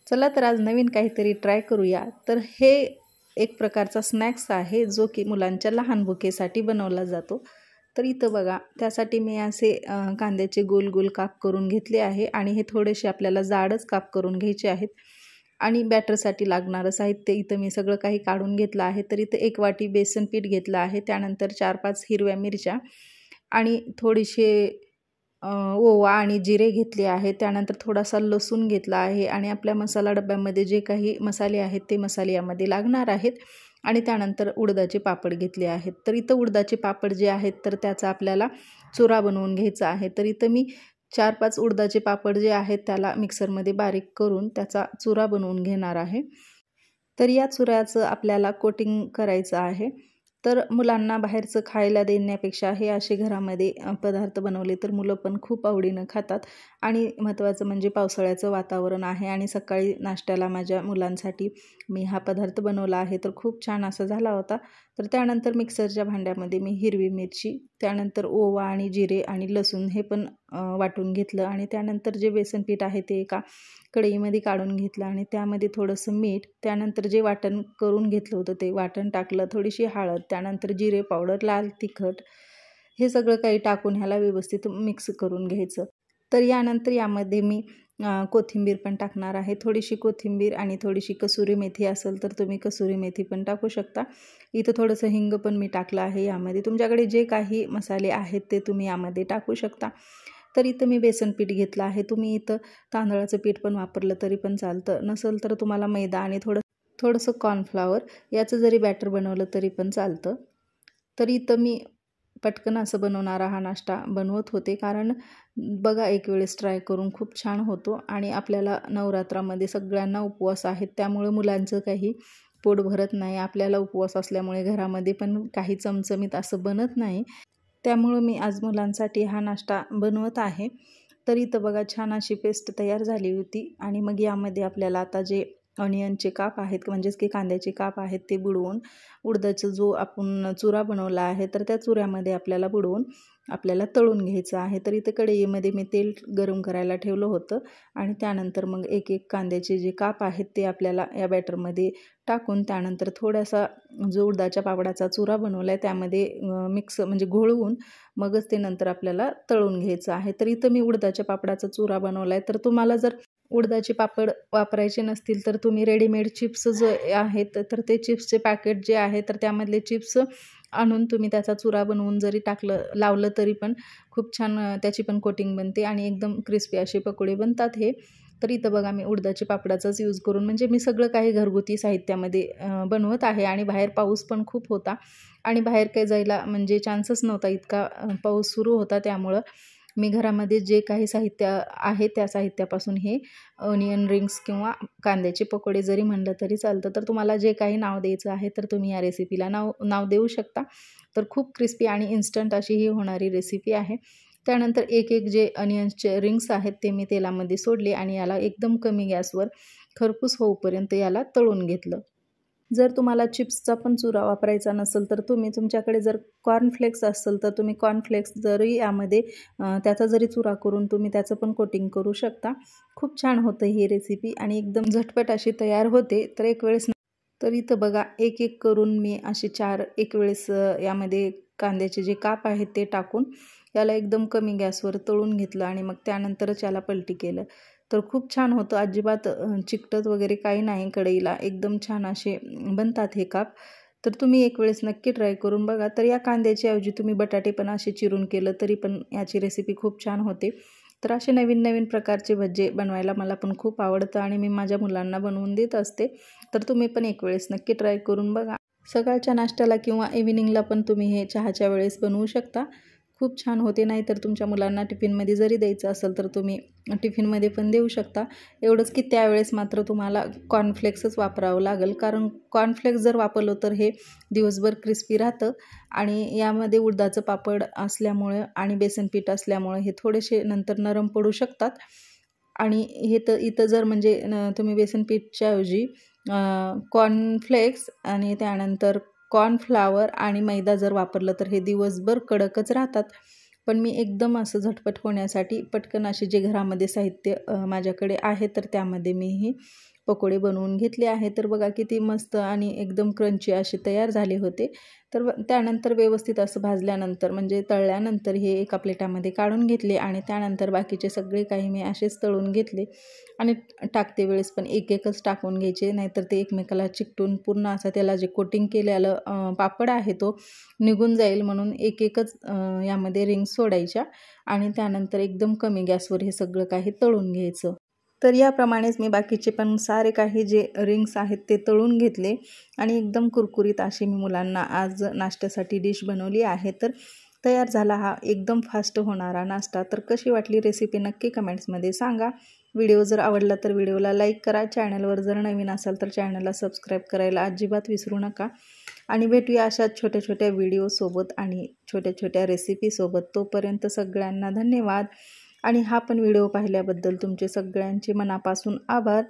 चला तर आज नवीन काहीतरी ट्राय करूया। तर हे एक प्रकारचा स्नॅक्स आहे जो की मुलांच्या लहान भुकेसाठी बनवला जातो। तर इथं बघा त्यासाठी मी असे कांद्याचे गोल गोल काप करून घेतले आहे आणि हे थोडेसे आपल्याला जाडच काप करून घ्यायचे आहेत। आणि बॅटरसाठी लागणारं साहित्य इथं मी सगळं काही काढून घेतलं आहे। तर इथं 1 वाटी बेसन पीठ घेतलं आहे, त्यानंतर 4-5 हिरव्या मिरच्या आणि थोडीशे ओवा आणि जिरे घेतले आहे, त्यानंतर थोडासा लसूण घेतला आहे आणि आपल्या मसाला डब्यामध्ये जे काही मसाले आहेत ते मसाले यामध्ये लागणार आहेत। आणि त्यानंतर उडदाचे पापड घेतले आहेत। तर इथं उडदाचे पापड जे आहेत तर त्याचा आपल्याला चुरा बनवून घ्यायचा आहे। तर इथं मी 4-5 उडदाचे पापड जे आहेत त्याला मिक्सरमध्ये बारीक करून त्याचा चुरा बनवून घेणार आहे। तर या चुऱ्याचं आपल्याला कोटिंग करायचं आहे। तर मुलांना बाहेरचं खायला देण्यापेक्षा हे असे घरामध्ये पदार्थ बनवले तर मुलं पण खूप आवडीनं खातात। आणि महत्त्वाचं म्हणजे पावसाळ्याचं वातावरण आहे आणि सकाळी नाश्त्याला माझ्या मुलांसाठी मी हा पदार्थ बनवला आहे, तर खूप छान असा झाला होता। तर त्यानंतर मिक्सरच्या भांड्यामध्ये मी हिरवी मिरची, त्यानंतर ओवा आणि जिरे आणि लसूण हे पण वाटून घेतलं आणि त्यानंतर जे बेसन पीठ आहे ते एका कढईमध्ये काढून घेतलं आणि त्यामध्ये थोडंसं मीठ, त्यानंतर जे वाटण करून घेतलं होतं ते वाटण टाकलं, थोडीशी हळद, त्यानंतर जिरे पावडर, लाल तिखट हे सगळं काही टाकून ह्याला व्यवस्थित मिक्स करून घ्यायचं। तर यानंतर यामध्ये मी कोथिंबीर पण टाकणार आहे। थोडीशी कोथिंबीर आणि थोडीशी कसुरी मेथी असेल तर तुम्ही कसुरी मेथी पण टाकू शकता। इथं थोडंसं हिंग पण मी टाकलं आहे यामध्ये। तुमच्याकडे जे काही मसाले आहेत ते तुम्ही यामध्ये टाकू शकता। तर इथं मी बेसन पीठ घेतलं आहे, तुम्ही इथं तांदळाचं पीठ पण वापरलं तरी पण चालतं, नसेल तर तुम्हाला मैदा आणि थोडंसं कॉर्नफ्लॉवर याचं जरी बॅटर बनवलं तरी पण चालतं। तर इथं मी पटकन असं बनवणारा हा नाश्ता बनवत होते, कारण बघा एक वेळेस ट्राय करून खूप छान होतो आणि आपल्याला नवरात्रामध्ये सगळ्यांना उपवास आहेत, त्यामुळे मुलांचं काही पोट भरत नाही। आपल्याला उपवास असल्यामुळे घरामध्ये पण काही चमचमीत असं बनत नाही, त्यामुळं मी आज मुलांसाठी हा नाश्ता बनवत आहे। तर इथं बघा छान अशी पेस्ट तयार झाली होती आणि मग यामध्ये आपल्याला आता जे ऑनियनचे काप आहेत म्हणजेच की कांद्याचे काप आहेत ते बुडवून उडदाचा जो आपण चुरा बनवला आहे तर त्या चुऱ्यामध्ये आपल्याला बुडवून आपल्याला तळून घ्यायचं आहे। तर इथं कढईमध्ये मी तेल गरम करायला ठेवलं होतं आणि त्यानंतर मग एक एक कांद्याचे जे काप आहेत ते आपल्याला या बॅटरमध्ये टाकून त्यानंतर थोडासा जो उडदाच्या पापडाचा चुरा बनवला आहे त्यामध्ये मिक्स म्हणजे घोळवून मगच ते नंतर आपल्याला तळून घ्यायचं आहे। तर इथं मी उडदाच्या पापडाचा चुरा बनवला आहे। तर तुम्हाला जर उडदाचे पापड वापरायचे नसतील तर तुम्ही रेडीमेड चिप्स जे आहेत तर ते चिप्सचे पॅकेट जे आहे तर त्यामधले चिप्स आणून तुम्ही त्याचा चुरा बनवून जरी लावलं तरी पण खूप छान त्याची पण कोटिंग बनते आणि एकदम क्रिस्पी असे पकोडे बनतात हे। तर इथं बघा मी उडदाच्या पापडाचाच यूज करून म्हणजे मी सगळं काही घरगुती साहित्यामध्ये बनवत आहे आणि बाहेर पाऊस पण खूप होता आणि बाहेर काही जायला म्हणजे चान्सच नव्हता, इतका पाऊस सुरू होता, त्यामुळं मी घरामध्ये जे काही साहित्य आहे त्या साहित्यापासून हे ऑनियन रिंग्स किंवा कांद्याचे पकोडे जरी म्हणलं तरी चालतं। तर तुम्हाला जे काही नाव द्यायचं आहे तर तुम्ही या रेसिपीला नाव देऊ शकता। तर खूप क्रिस्पी आणि इन्स्टंट अशी ही होणारी रेसिपी आहे। त्यानंतर एक एक जे ऑनियन्सचे रिंग्स आहेत ते मी तेलामध्ये सोडले आणि याला एकदम कमी गॅसवर खरपूस होईपर्यंत याला तळून घेतलं। जर तुम्हाला चिप्सचा पण चुरा वापरायचा नसेल तर तुमच्याकडे जर कॉर्नफ्लेक्स असेल तर तुम्ही कॉर्नफ्लेक्स जरी यामध्ये त्याचा जरी चुरा करून तुम्ही त्याचं पण कोटिंग करू शकता। खूप छान होतं ही रेसिपी आणि एकदम झटपट अशी तयार होते। तर एक वेळेस तर इथं बघा एक एक करून मी असे 4 एक वेळेस यामध्ये कांद्याचे जे काप आहेत ते टाकून याला एकदम कमी गॅसवर तळून घेतलं आणि मग त्यानंतरच याला पलटी केलं। तर खूप छान होतं, अजिबात चिकटत वगैरे काही नाही कढईला, एकदम छान असे बनतात हे काप। तर तुम्ही एक वेळेस नक्की ट्राय करून बघा। तर या कांद्याच्या ऐवजी तुम्ही बटाटे पण असे चिरून केलं तरी पण याची रेसिपी खूप छान होते। तर असे नवीन नवीन प्रकारचे भज्जे बनवायला मला पण खूप आवडतं आणि मी माझ्या मुलांना बनवून देत असते। तर तुम्ही पण एक वेळेस नक्की ट्राय करून बघा। सकाळच्या नाश्त्याला किंवा इव्हिनिंगला पण तुम्ही हे चहाच्या वेळेस बनवू शकता, खूप छान होते। नाहीतर तुमच्या मुलांना टिफिनमध्ये जरी द्यायचं असेल तर तुम्ही टिफिनमध्ये पण देऊ शकता। एवढंच की त्यावेळेस मात्र तुम्हाला कॉर्नफ्लेक्सच वापरावं लागेल, कारण कॉर्नफ्लेक्स जर वापरलं तर हे दिवसभर क्रिस्पी राहतं आणि यामध्ये उडदाचं पापड असल्यामुळे आणि बेसन पीठ असल्यामुळे हे थोडेसे नंतर नरम पडू शकतात। आणि हे तर इथं जर म्हणजे तुम्ही बेसन पीठच्या ऐवजी कॉर्नफ्लेक्स आणि त्यानंतर कॉर्नफ्लॉवर आणि मैदा जर वापरलं तर हे दिवसभर कडकच राहतात। पण मी एकदम असं झटपट होण्यासाठी पटकन असे जे घरामध्ये साहित्य माझ्याकडे आहे तर त्यामध्ये मी ही पकोडे बनवून घेतले आहे. तर बघा किती मस्त आणि एकदम क्रंची असे तयार झाले होते. तर त्यानंतर व्यवस्थित असं भाजल्यानंतर म्हणजे तळल्यानंतर हे एका प्लेटामध्ये काढून घेतले आणि त्यानंतर बाकीचे सगळे काही मी असेच तळून घेतले. आणि टाकते वेळेस पण एक एकच टाकून घ्यायचे, नाहीतर ते एकमेकाला चिकटून पूर्ण असा त्याला जे कोटिंग केलेलं पापड आहे तो निघून जाईल, म्हणून एक एकच यामध्ये रिंग्स सोडायच्या आणि त्यानंतर एकदम कमी गॅसवर हे सगळं काही तळून घ्यायचं. तर याप्रमाणेच मी बाकीचे पण सारे काही जे रिंग्स आहेत ते तळून घेतले आणि एकदम कुरकुरीत अशी मी मुलांना आज नाश्त्यासाठी डिश बनवली आहे. तर तयार झाला हा एकदम फास्ट होणारा नाश्ता. तर कशी वाटली रेसिपी नक्की कमेंट्समध्ये सांगा. व्हिडिओ जर आवडला तर व्हिडिओला लाईक करा. चॅनलवर जर नवीन असाल तर चॅनलला सबस्क्राईब करायला अजिबात विसरू नका. आणि भेटूया अशाच छोट्या छोट्या व्हिडिओसोबत आणि छोट्या छोट्या रेसिपीसोबत. तोपर्यंत सगळ्यांना धन्यवाद आणि हा पण व्हिडिओ पाहिल्याबद्दल तुमचे सगळ्यांचे मनापासून आभार.